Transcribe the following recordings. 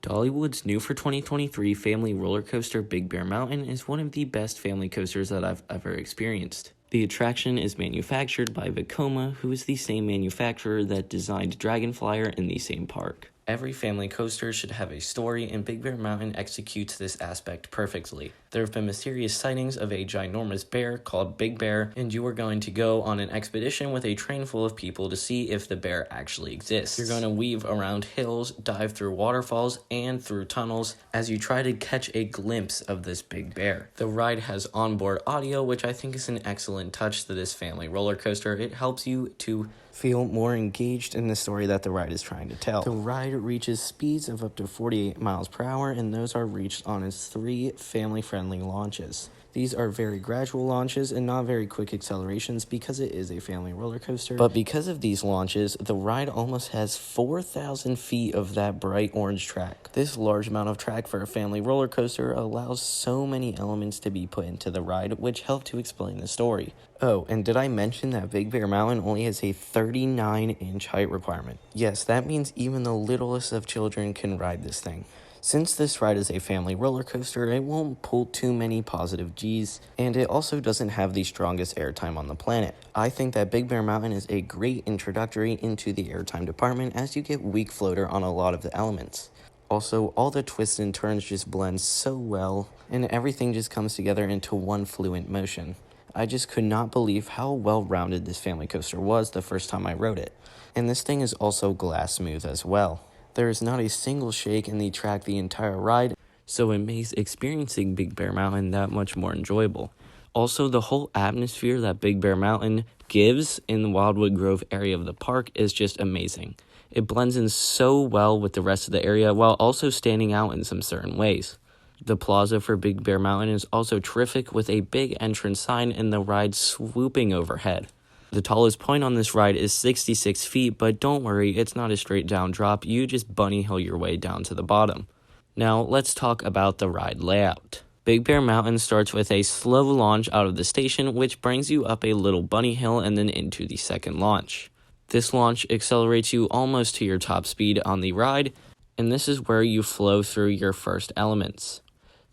Dollywood's new for 2023 family roller coaster Big Bear Mountain is one of the best family coasters that I've ever experienced. The attraction is manufactured by Vekoma, who is the same manufacturer that designed Dragonflyer in the same park. Every family coaster should have a story, and Big Bear Mountain executes this aspect perfectly. There have been mysterious sightings of a ginormous bear called Big Bear, and you are going to go on an expedition with a train full of people to see if the bear actually exists. You're going to weave around hills, dive through waterfalls, and through tunnels as you try to catch a glimpse of this big bear. The ride has onboard audio, which I think is an excellent touch to this family roller coaster. It helps you to feel more engaged in the story that the ride is trying to tell. The ride reaches speeds of up to 48 miles per hour, and those are reached on its 3 family-friendly launches. These are very gradual launches and not very quick accelerations because it is a family roller coaster. But because of these launches, the ride almost has 4,000 feet of that bright orange track. This large amount of track for a family roller coaster allows so many elements to be put into the ride, which help to explain the story. Oh, and did I mention that Big Bear Mountain only has a 39-inch height requirement? Yes, that means even the littlest of children can ride this thing. Since this ride is a family roller coaster, it won't pull too many positive G's, and it also doesn't have the strongest airtime on the planet. I think that Big Bear Mountain is a great introductory into the airtime department, as you get weak floater on a lot of the elements. Also, all the twists and turns just blend so well, and everything just comes together into one fluent motion. I just could not believe how well-rounded this family coaster was the first time I rode it. And this thing is also glass smooth as well. There is not a single shake in the track the entire ride, so it makes experiencing Big Bear Mountain that much more enjoyable. Also, the whole atmosphere that Big Bear Mountain gives in the Wildwood Grove area of the park is just amazing. It blends in so well with the rest of the area while also standing out in some certain ways. The plaza for Big Bear Mountain is also terrific, with a big entrance sign and the ride swooping overhead. The tallest point on this ride is 66 feet, but don't worry, it's not a straight down drop. You just bunny hill your way down to the bottom. Now, let's talk about the ride layout. Big Bear Mountain starts with a slow launch out of the station, which brings you up a little bunny hill and then into the second launch. This launch accelerates you almost to your top speed on the ride, and this is where you flow through your first elements.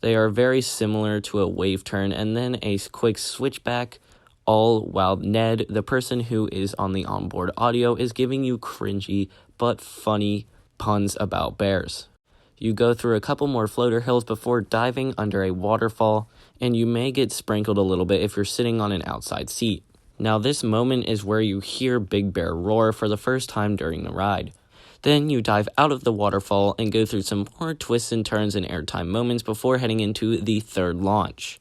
They are very similar to a wave turn and then a quick switchback, all while Ned, the person who is on the onboard audio, is giving you cringy but funny puns about bears. You go through a couple more floater hills before diving under a waterfall, and you may get sprinkled a little bit if you're sitting on an outside seat. Now, this moment is where you hear Big Bear roar for the first time during the ride. Then you dive out of the waterfall and go through some more twists and turns and airtime moments before heading into the third launch.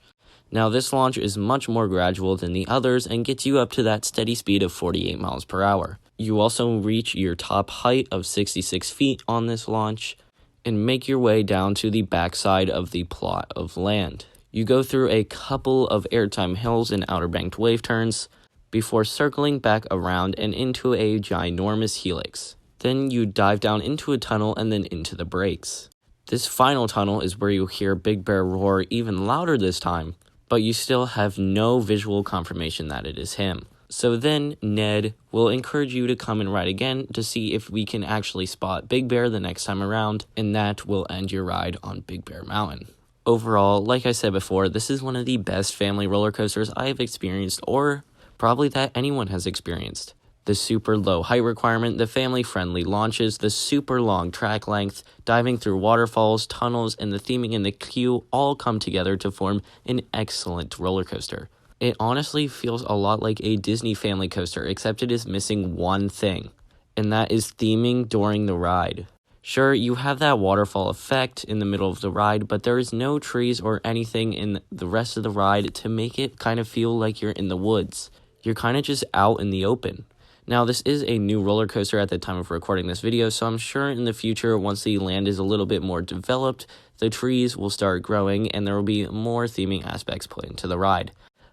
Now, this launch is much more gradual than the others and gets you up to that steady speed of 48 miles per hour. You also reach your top height of 66 feet on this launch and make your way down to the backside of the plot of land. You go through a couple of airtime hills and outer banked wave turns before circling back around and into a ginormous helix. Then you dive down into a tunnel and then into the brakes. This final tunnel is where you hear Big Bear roar even louder this time, but you still have no visual confirmation that it is him. So then Ned will encourage you to come and ride again to see if we can actually spot Big Bear the next time around, and that will end your ride on Big Bear Mountain. Overall, like I said before, this is one of the best family roller coasters I have experienced, or probably that anyone has experienced. The super low height requirement, the family-friendly launches, the super long track length, diving through waterfalls, tunnels, and the theming in the queue all come together to form an excellent roller coaster. It honestly feels a lot like a Disney family coaster, except it is missing one thing, and that is theming during the ride. Sure, you have that waterfall effect in the middle of the ride, but there is no trees or anything in the rest of the ride to make it kind of feel like you're in the woods. You're kind of just out in the open. Now, this is a new roller coaster at the time of recording this video, so I'm sure in the future, once the land is a little bit more developed, the trees will start growing and there will be more theming aspects put into the ride.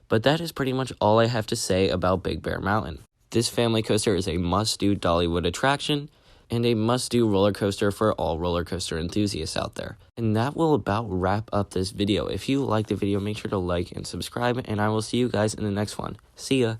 But that is pretty much all I have to say about Big Bear Mountain. This family coaster is a must-do Dollywood attraction and a must-do roller coaster for all roller coaster enthusiasts out there. And that will about wrap up this video. If you like the video, make sure to like and subscribe, and I will see you guys in the next one. See ya!